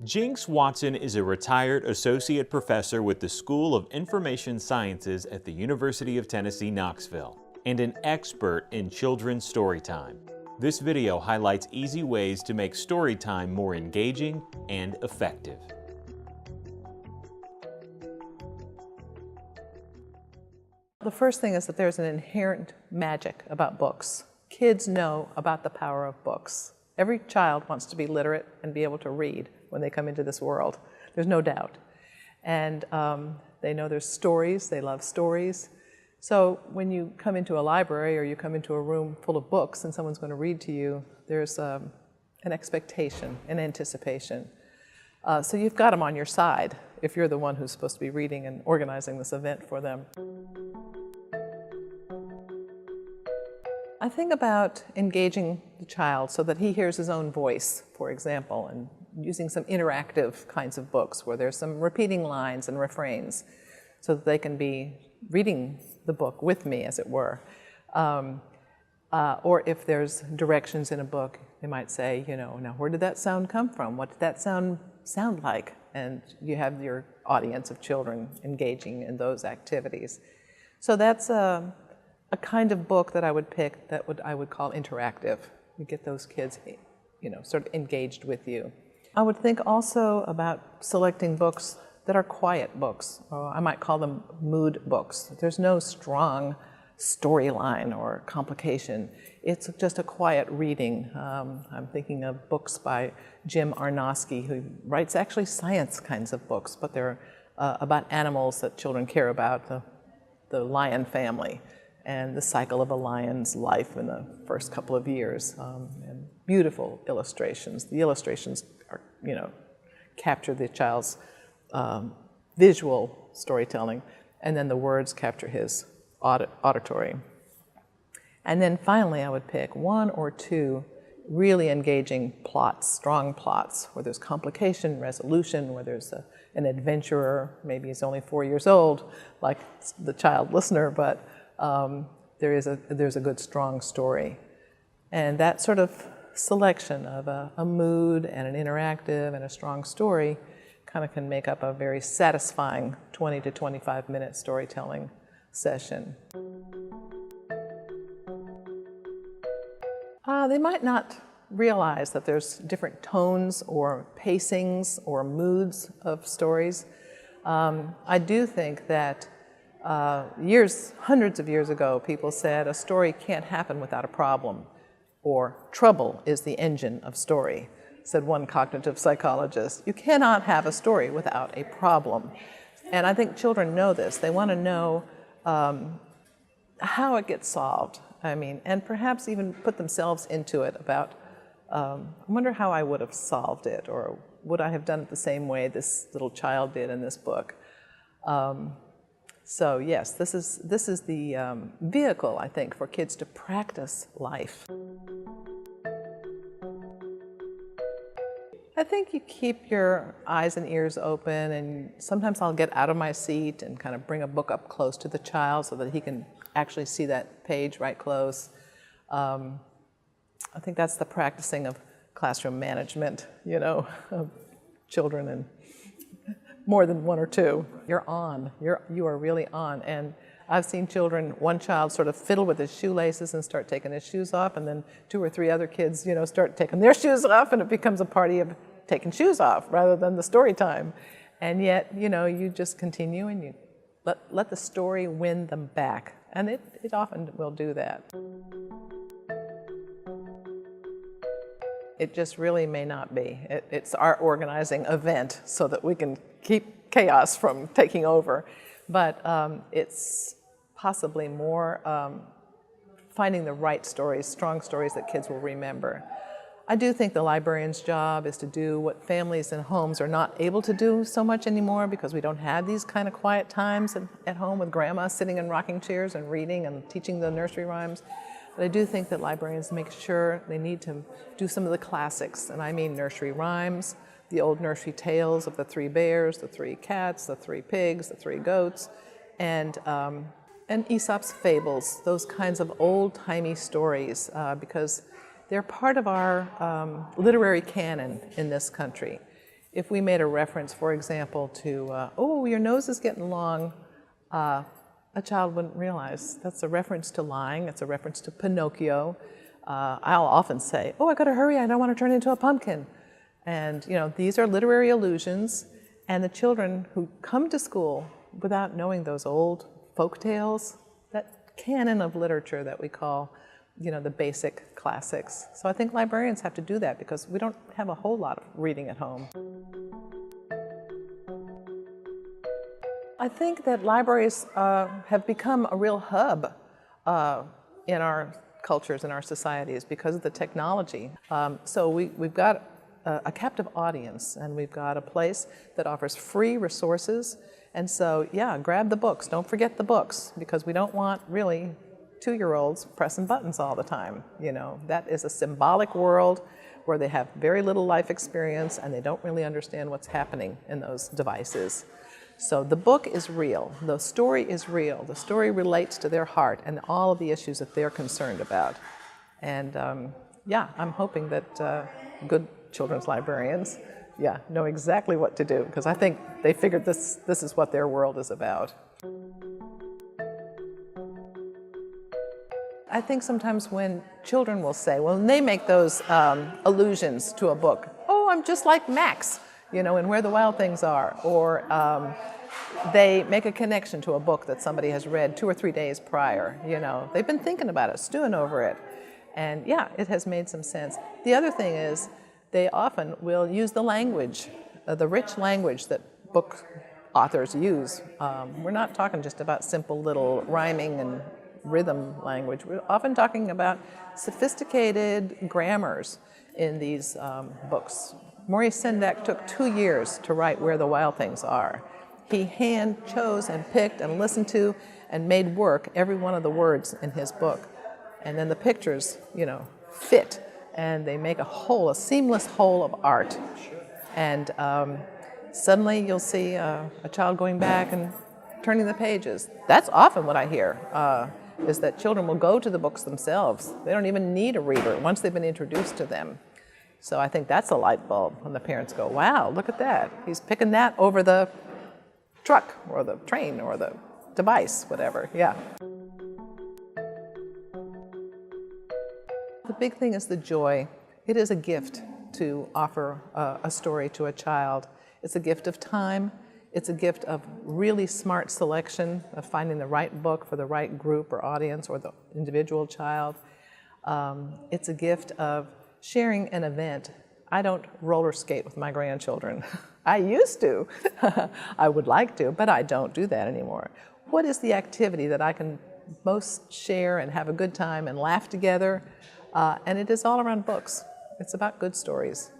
Jinx Watson is a retired associate professor with the School of Information Sciences at the University of Tennessee, Knoxville, and an expert in children's storytime. This video highlights easy ways to make storytime more engaging and effective. The first thing is that there's an inherent magic about books. Kids know about the power of books. Every child wants to be literate and be able to read when they come into this world. There's no doubt. And they know there's stories, they love stories. So when you come into a library or you come into a room full of books and someone's going to read to you, there's an expectation, an anticipation. So you've got them on your side if you're the one who's supposed to be reading and organizing this event for them. I think about engaging the child so that he hears his own voice, for example, and using some interactive kinds of books where there's some repeating lines and refrains so that they can be reading the book with me, as it were. Or if there's directions in a book, they might say, now where did that sound come from? What did that sound like? And you have your audience of children engaging in those activities. So that's a kind of book that I would pick that I would call interactive. You get those kids, sort of engaged with you. I would think also about selecting books that are quiet books, or I might call them mood books. There's no strong storyline or complication. It's just a quiet reading. I'm thinking of books by Jim Arnosky, who writes actually science kinds of books, but they're about animals that children care about, the lion family, and the cycle of a lion's life in the first couple of years, and beautiful illustrations. The illustrations are, capture the child's visual storytelling, and then the words capture his auditory. And then finally, I would pick one or two really engaging plots, strong plots, where there's complication, resolution, where there's an adventurer, maybe he's only 4 years old, like the child listener, but there's a good, strong story. And that sort of selection of a mood and an interactive and a strong story kind of can make up a very satisfying 20 to 25 minute storytelling session. They might not realize that there's different tones or pacings or moods of stories. I do think that hundreds of years ago, people said a story can't happen without a problem, or trouble is the engine of story, said one cognitive psychologist. You cannot have a story without a problem. And I think children know this. They want to know how it gets solved. And perhaps even put themselves into it about, I wonder how I would have solved it, or would I have done it the same way this little child did in this book? So yes, this is the vehicle, I think, for kids to practice life. I think you keep your eyes and ears open, and sometimes I'll get out of my seat and kind of bring a book up close to the child so that he can actually see that page right close. I think that's the practicing of classroom management, of children and more than one or two. You're on. You are really on. And I've seen one child sort of fiddle with his shoelaces and start taking his shoes off, and then 2 or 3 other kids, start taking their shoes off, and it becomes a party of taking shoes off rather than the story time. And yet, you just continue and you let the story win them back. And it often will do that. It just really may not be. It's our organizing event so that we can keep chaos from taking over. But it's possibly more finding the right stories, strong stories that kids will remember. I do think the librarian's job is to do what families and homes are not able to do so much anymore, because we don't have these kind of quiet times at home with grandma sitting in rocking chairs and reading and teaching the nursery rhymes. But I do think that librarians make sure they need to do some of the classics, and I mean nursery rhymes, the old nursery tales of the 3 bears, the 3 cats, the 3 pigs, the 3 goats, and Aesop's fables, those kinds of old-timey stories, because They're part of our literary canon in this country. If we made a reference, for example, to, oh, your nose is getting long, a child wouldn't realize. That's a reference to lying, it's a reference to Pinocchio. I'll often say, oh, I gotta hurry, I don't want to turn into a pumpkin. And these are literary allusions, and the children who come to school without knowing those old folk tales, that canon of literature that we call the basic classics. So I think librarians have to do that because we don't have a whole lot of reading at home. I think that libraries have become a real hub in our cultures, in our societies, because of the technology. So we've got a captive audience, and we've got a place that offers free resources. And so, yeah, grab the books. Don't forget the books, because we don't want really 2-year-olds pressing buttons all the time. That is a symbolic world where they have very little life experience and they don't really understand what's happening in those devices. So the book is real, the story is real, the story relates to their heart and all of the issues that they're concerned about. And yeah, I'm hoping that good children's librarians know exactly what to do, because I think they figured this is what their world is about. I think sometimes when children will say, well, and they make those allusions to a book, oh, I'm just like Max, in Where the Wild Things Are, or they make a connection to a book that somebody has read 2 or 3 days prior, they've been thinking about it, stewing over it, and yeah, it has made some sense. The other thing is, they often will use the language, the rich language that book authors use. We're not talking just about simple little rhyming and rhythm language. We're often talking about sophisticated grammars in these books. Maurice Sendak took 2 years to write Where the Wild Things Are. He hand chose and picked and listened to and made work every one of the words in his book. And then the pictures, fit, and they make a seamless whole of art. And suddenly you'll see a child going back and turning the pages. That's often what I hear. Is that children will go to the books themselves. They don't even need a reader once they've been introduced to them. So I think that's a light bulb when the parents go, wow, look at that. He's picking that over the truck or the train or the device, whatever, yeah. The big thing is the joy. It is a gift to offer a story to a child. It's a gift of time. It's a gift of really smart selection, of finding the right book for the right group or audience or the individual child. It's a gift of sharing an event. I don't roller skate with my grandchildren. I used to. I would like to, but I don't do that anymore. What is the activity that I can most share and have a good time and laugh together? And it is all around books. It's about good stories.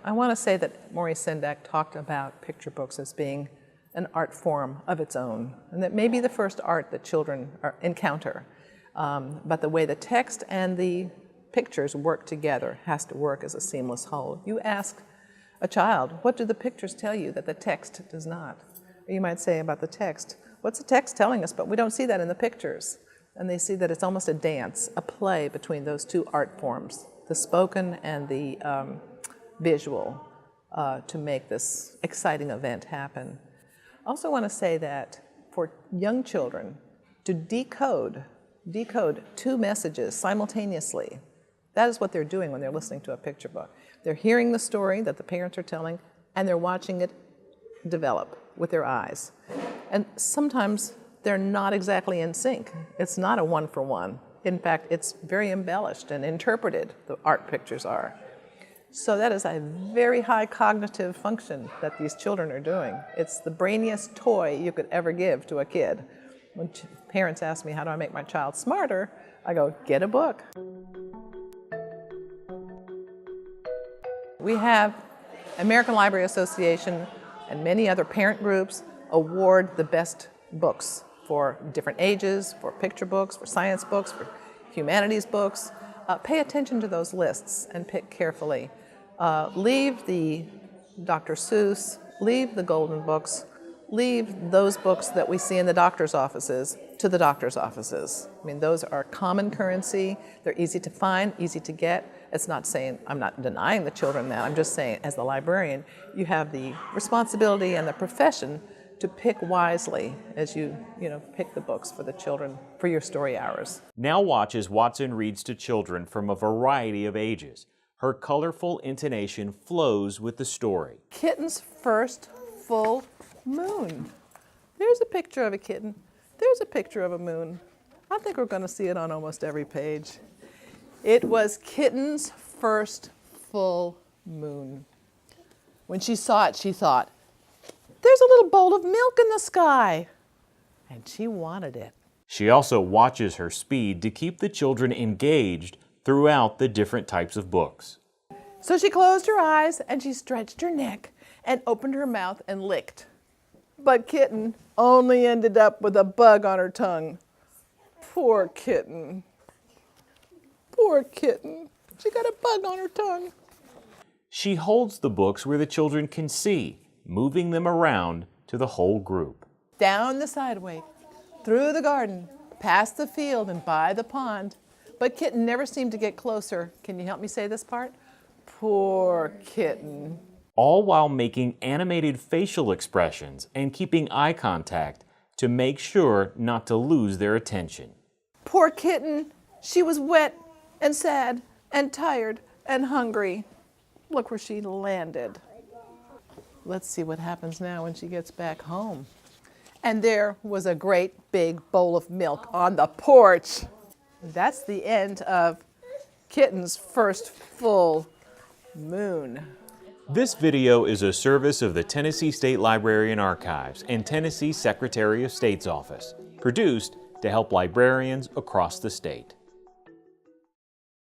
I want to say that Maurice Sendak talked about picture books as being an art form of its own, and that may be the first art that children encounter. But the way the text and the pictures work together has to work as a seamless whole. You ask a child, what do the pictures tell you that the text does not? Or you might say about the text, what's the text telling us, but we don't see that in the pictures. And they see that it's almost a dance, a play between those two art forms, the spoken and the visual, to make this exciting event happen. I also want to say that for young children to decode 2 messages simultaneously, that is what they're doing when they're listening to a picture book. They're hearing the story that the parents are telling, and they're watching it develop with their eyes. And sometimes they're not exactly in sync. It's not a one-for-one. In fact, it's very embellished and interpreted, the art pictures are. So that is a very high cognitive function that these children are doing. It's the brainiest toy you could ever give to a kid. When parents ask me, how do I make my child smarter? I go, get a book. We have American Library Association and many other parent groups award the best books for different ages, for picture books, for science books, for humanities books. Pay attention to those lists and pick carefully. Leave the Dr. Seuss, leave the golden books, leave those books that we see in the doctor's offices to the doctor's offices. I mean, those are common currency. They're easy to find, easy to get. It's not saying, I'm not denying the children that. I'm just saying, as the librarian, you have the responsibility and the profession to pick wisely as you pick the books for the children for your story hours. Now watch as Watson reads to children from a variety of ages. Her colorful intonation flows with the story. Kitten's first full moon. There's a picture of a kitten. There's a picture of a moon. I think we're going to see it on almost every page. It was Kitten's first full moon. When she saw it, she thought, there's a little bowl of milk in the sky. And she wanted it. She also watches her speed to keep the children engaged throughout the different types of books. So she closed her eyes and she stretched her neck and opened her mouth and licked. But Kitten only ended up with a bug on her tongue. Poor Kitten. Poor Kitten. She got a bug on her tongue. She holds the books where the children can see, moving them around to the whole group. Down the sideway, through the garden, past the field and by the pond. But Kitten never seemed to get closer. Can you help me say this part? Poor Kitten. All while making animated facial expressions and keeping eye contact to make sure not to lose their attention. Poor Kitten. She was wet and sad and tired and hungry. Look where she landed. Let's see what happens now when she gets back home. And there was a great big bowl of milk on the porch. That's the end of Kitten's first full moon. This video is a service of the Tennessee State Library and Archives and Tennessee Secretary of State's Office, produced to help librarians across the state.